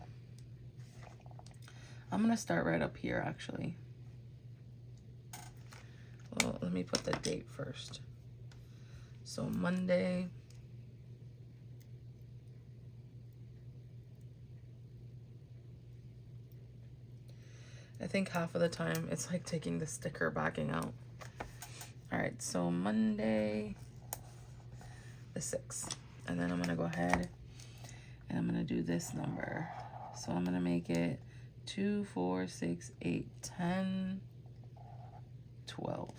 I'm gonna start right up here actually. Well, let me put the date first. So Monday. I think half of the time it's like taking the sticker backing out. All right, so Monday the 6th. And then I'm gonna go ahead and I'm gonna do this number. So I'm gonna make it 2, 4, 6, 8, 10, 12.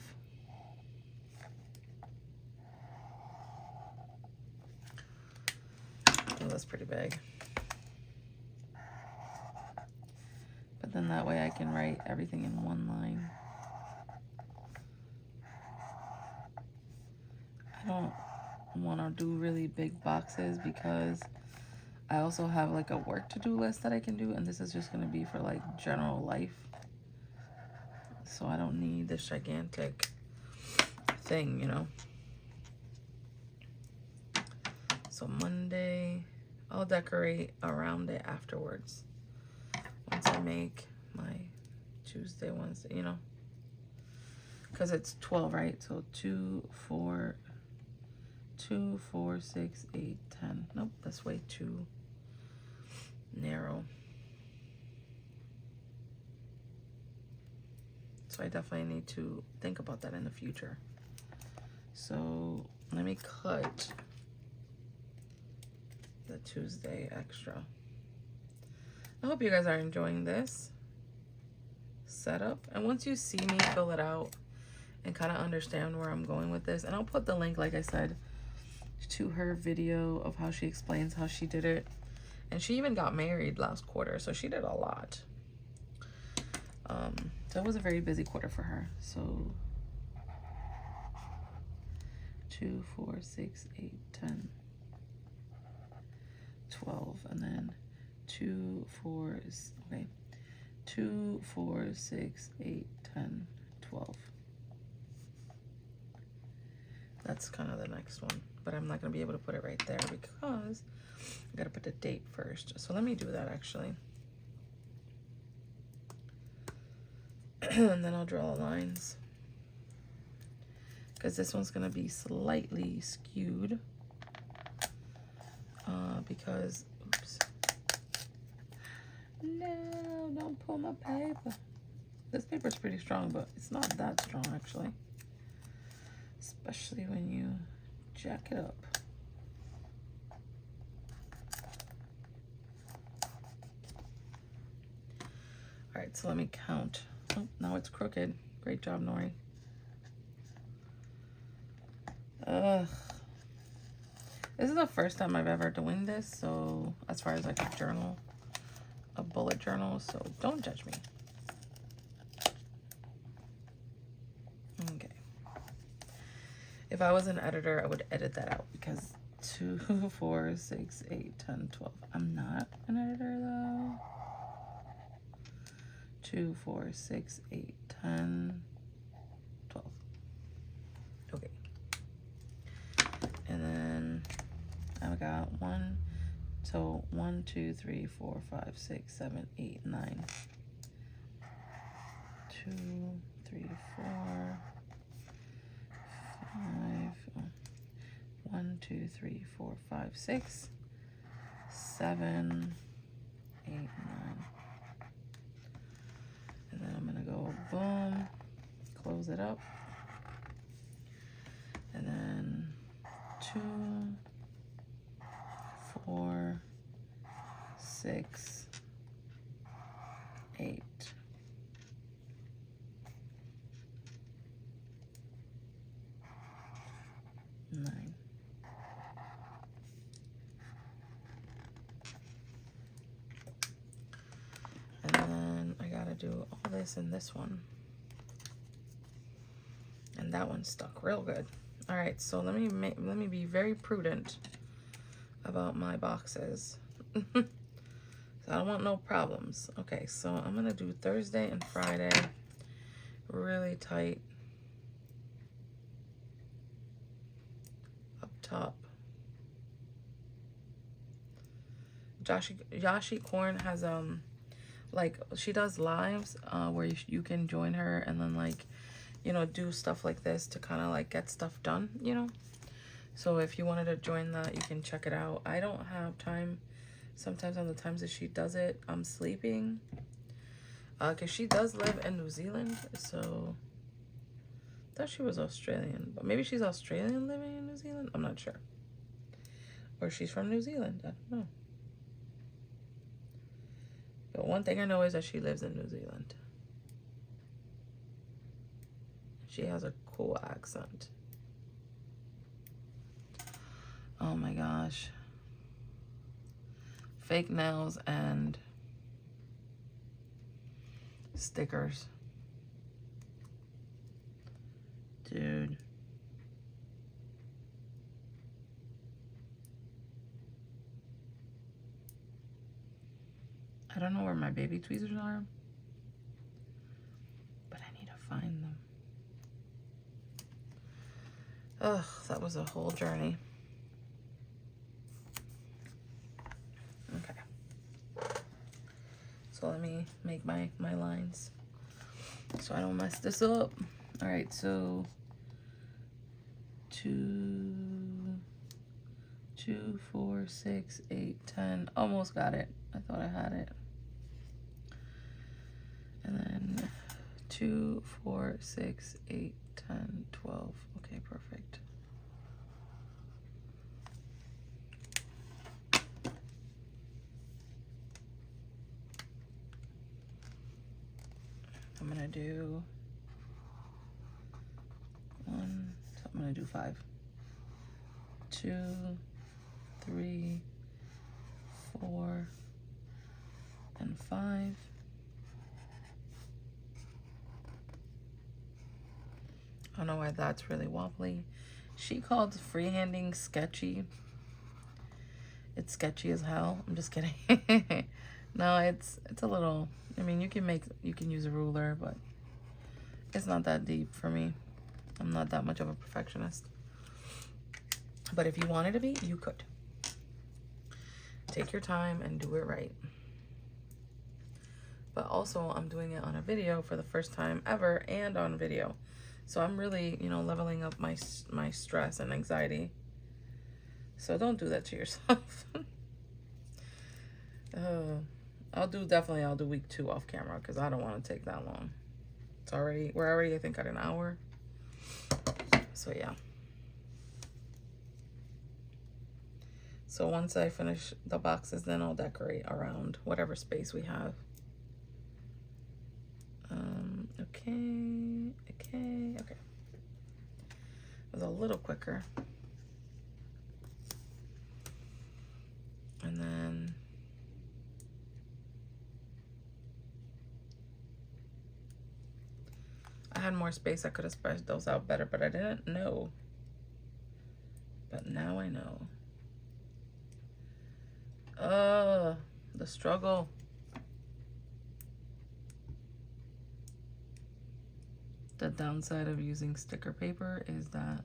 Oh, that's pretty big. But then that way I can write everything in one line. I don't want to do really big boxes because I also have like a work to-do list that I can do, and this is just going to be for like general life. So I don't need this gigantic thing, you know. So Monday, I'll decorate around it afterwards. Once I make my Tuesday, Wednesday, you know, because it's 12, right? So 2, 4, 6, 8, 10. Nope, that's way too narrow. So I definitely need to think about that in the future. So let me cut the Tuesday extra. I hope you guys are enjoying this setup. And once you see me fill it out and kind of understand where I'm going with this, and I'll put the link, like I said, to her video of how she explains how she did it. And she even got married last quarter, so she did a lot. So it was a very busy quarter for her. So 2, 4, 6, 8, 10, 12, and then 2, 4, okay, 2, 4, 6, 8, 10, 12. That's kind of the next one, but I'm not going to be able to put it right there because I got to put the date first. So let me do that actually. And then I'll draw the lines because this one's going to be slightly skewed because, oops. No, don't pull my paper. This paper's pretty strong, but it's not that strong actually. Especially when you jack it up. All right, so let me count. Oh, now it's crooked. Great job, Nori. This is the first time I've ever doing this, so as far as like a journal, a bullet journal, so don't judge me. Okay. If I was an editor, I would edit that out because 2, 4, 6, 8, 10, 12. I'm not an editor though. 2, 4, 6, 8, 10, 12. I got 1, 2, 3, 4, 5, 6, 7, 8, 9. 2, 3, 4, 5. 1, 2, 3, 4, 5, 6, 7, 8, 9. And then I'm gonna go boom, close it up. And then 2, 4, 6, 8. Nine. And then I gotta do all this in this one. And that one stuck real good. All right, so let me be very prudent about my boxes. So I don't want no problems. Okay, so I'm gonna do Thursday and Friday really tight up top. Yashi Corn has like she does lives where you can join her and then like, you know, do stuff like this to kind of like get stuff done, you know. So if you wanted to join that, you can check it out. I don't have time sometimes. On the times that she does it, I'm sleeping because she does live in New Zealand. So I thought she was Australian, but maybe she's Australian living in New Zealand. I'm not sure. Or she's from New Zealand. I don't know. But one thing I know is that she lives in New Zealand. She has a cool accent. Oh my gosh. Fake nails and stickers. Dude. I don't know where my baby tweezers are, but I need to find them. Ugh, that was a whole journey. Okay. So let me make my lines so I don't mess this up. All right, so 2, 4, 6, 8, 10. Almost got it. I thought I had it. And then 2, 4, 6, 8, 10, 12. Okay, perfect. I'm gonna do 1, so I'm gonna do 5. 2, 3, 4, and 5. I don't know why that's really wobbly. She called freehanding sketchy. It's sketchy as hell. I'm just kidding. No, it's a little, I mean, you can use a ruler, but it's not that deep for me. I'm not that much of a perfectionist. But if you wanted to be, you could. Take your time and do it right. But also, I'm doing it on a video for the first time ever and on video. So I'm really, you know, leveling up my stress and anxiety. So don't do that to yourself. I'll do week 2 off camera because I don't want to take that long. We're already I think at an hour. So yeah. So once I finish the boxes, then I'll decorate around whatever space we have. Okay. It was a little quicker. And then I had more space. I could have spread those out better, but I didn't know. But now I know. The struggle. The downside of using sticker paper is that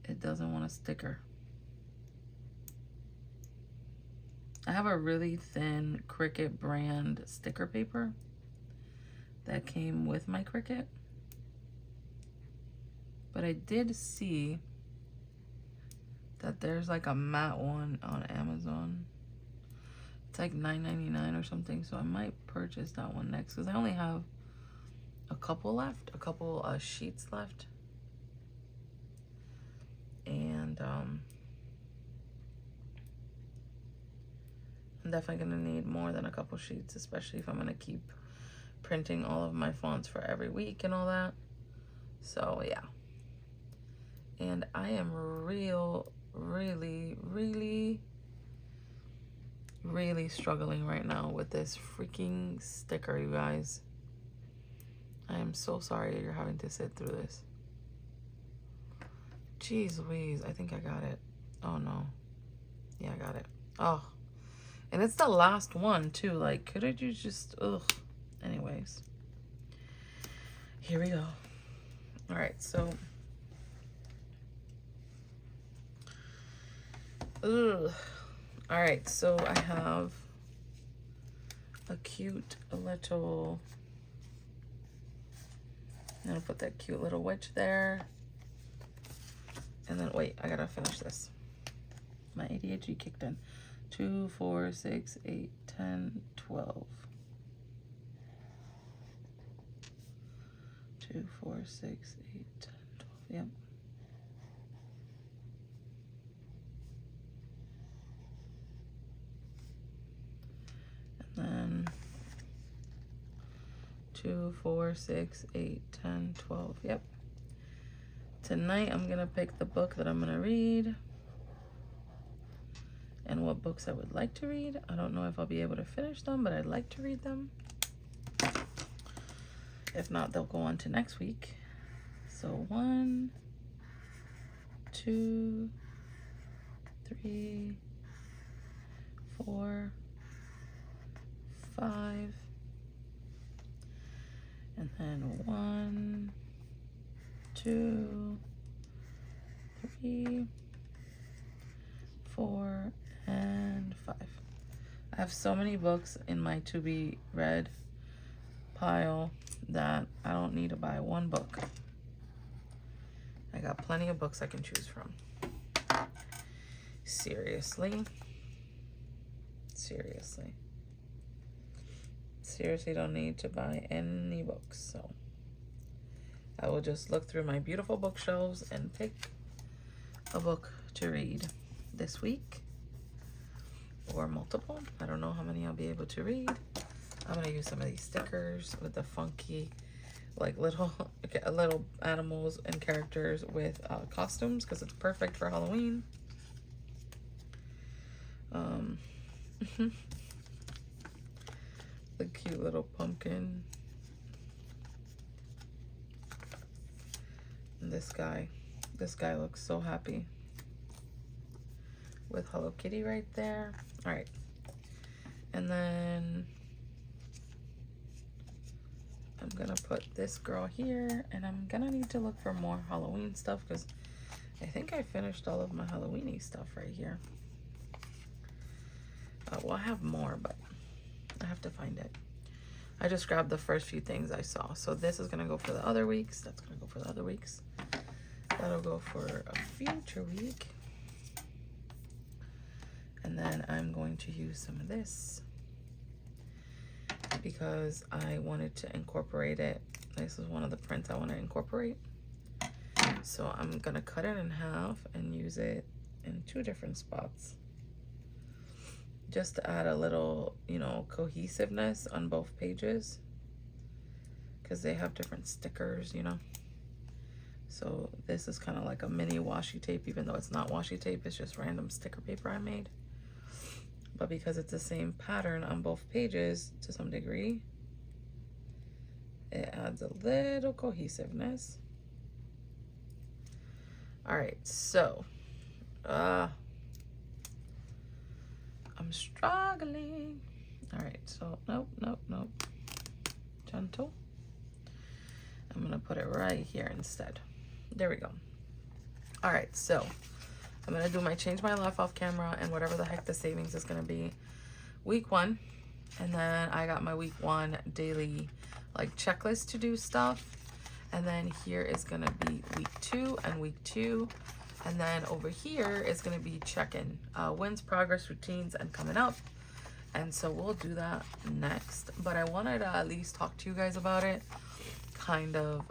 it doesn't want to sticker. I have a really thin Cricut brand sticker paper that came with my Cricut. But I did see that there's like a matte one on Amazon. It's like $9.99 or something, so I might purchase that one next because I only have a couple left, a couple sheets left. And I'm definitely gonna need more than a couple sheets, especially if I'm gonna keep printing all of my fonts for every week and all that. So yeah. And I am really struggling right now with this freaking sticker, you guys. I am so sorry you're having to sit through this. Jeez Louise, I think I got it. Oh no. Yeah, I got it. Oh. And it's the last one too. Like, couldn't you just, ugh. Anyways. Here we go. All right, so. Ugh. All right, so I have a cute little, I'm gonna put that cute little witch there. And then, wait, I gotta finish this. My ADHD kicked in. 2, 4, 6, 8, 10, 12. 2, 4, 6, 8, 10, 12. Yep. And then 2, 4, 6, 8, 10, 12. Yep. Tonight I'm gonna pick the book that I'm gonna read and what books I would like to read. I don't know if I'll be able to finish them, but I'd like to read them. If not, they'll go on to next week. So 1, 2, 3, 4, 5, and then 1, 2, 3, 4, and 5. I have so many books in my to be read pile that I don't need to buy one book. I got plenty of books I can choose from. Seriously don't need to buy any books. So I will just look through my beautiful bookshelves and pick a book to read this week, or multiple. I don't know how many I'll be able to read. I'm gonna use some of these stickers with the funky, like little animals and characters with costumes, because it's perfect for Halloween. The cute little pumpkin. And this guy looks so happy with Hello Kitty right there. All right, and then I'm gonna put this girl here, and I'm gonna need to look for more Halloween stuff because I think I finished all of my Halloween-y stuff right here. Well, I have more, but I have to find it. I just grabbed the first few things I saw. So this is gonna go for the other weeks. That's gonna go for the other weeks. That'll go for a future week. And then I'm going to use some of this because I wanted to incorporate it. This is one of the prints I want to incorporate. So I'm gonna cut it in half and use it in 2 different spots, just to add a little, you know, cohesiveness on both pages, because they have different stickers, you know. So this is kind of like a mini washi tape, even though it's not washi tape, it's just random sticker paper I made. But because it's the same pattern on both pages to some degree, it adds a little cohesiveness. All right, so I'm struggling. All right, so nope. Gentle. I'm gonna put it right here instead. There we go. All right, so I'm going to do my change my life off camera and whatever the heck the savings is going to be week 1. And then I got my week 1 daily like checklist to do stuff. And then here is going to be week 2 and week 2. And then over here is going to be check-in, wins, progress, routines, and coming up. And so we'll do that next. But I wanted to at least talk to you guys about it. Kind of,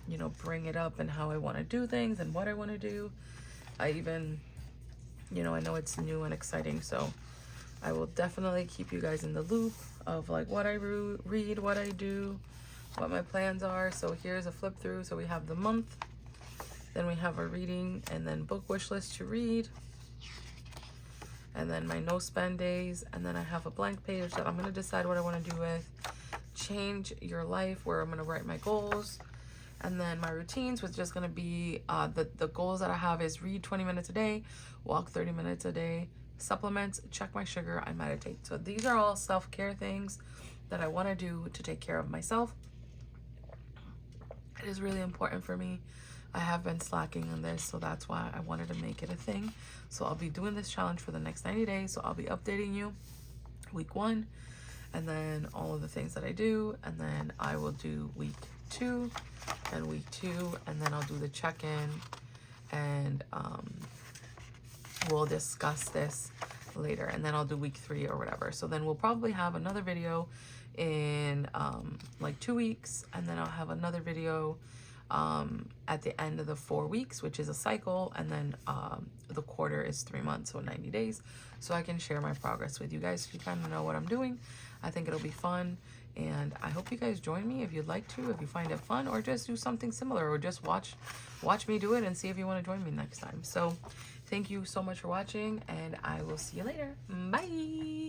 you know, bring it up and how I want to do things and what I want to do. I even, you know, I know it's new and exciting. So I will definitely keep you guys in the loop of like what I read, what I do, what my plans are. So here's a flip through. So we have the month. Then we have a reading and then book wish list to read. And then my no spend days. And then I have a blank page that I'm going to decide what I want to do with. Change your life, where I'm going to write my goals. And then my routines, which is just going to be the goals that I have is read 20 minutes a day, walk 30 minutes a day, supplements, check my sugar, and meditate. So these are all self-care things that I want to do to take care of myself. It is really important for me. I have been slacking on this, so that's why I wanted to make it a thing. So I'll be doing this challenge for the next 90 days. So I'll be updating you week 1 and then all of the things that I do. And then I will do week 2 and week 2. And then I'll do the check-in and we'll discuss this later. And then I'll do week 3 or whatever. So then we'll probably have another video in like 2 weeks. And then I'll have another video at the end of the 4 weeks, which is a cycle, and then the quarter is 3 months, so 90 days, so I can share my progress with you guys so you kind of know what I'm doing. I think it'll be fun, and I hope you guys join me if you'd like to, if you find it fun, or just do something similar, or just watch me do it and see if you want to join me next time. So thank you so much for watching, and I will see you later. Bye.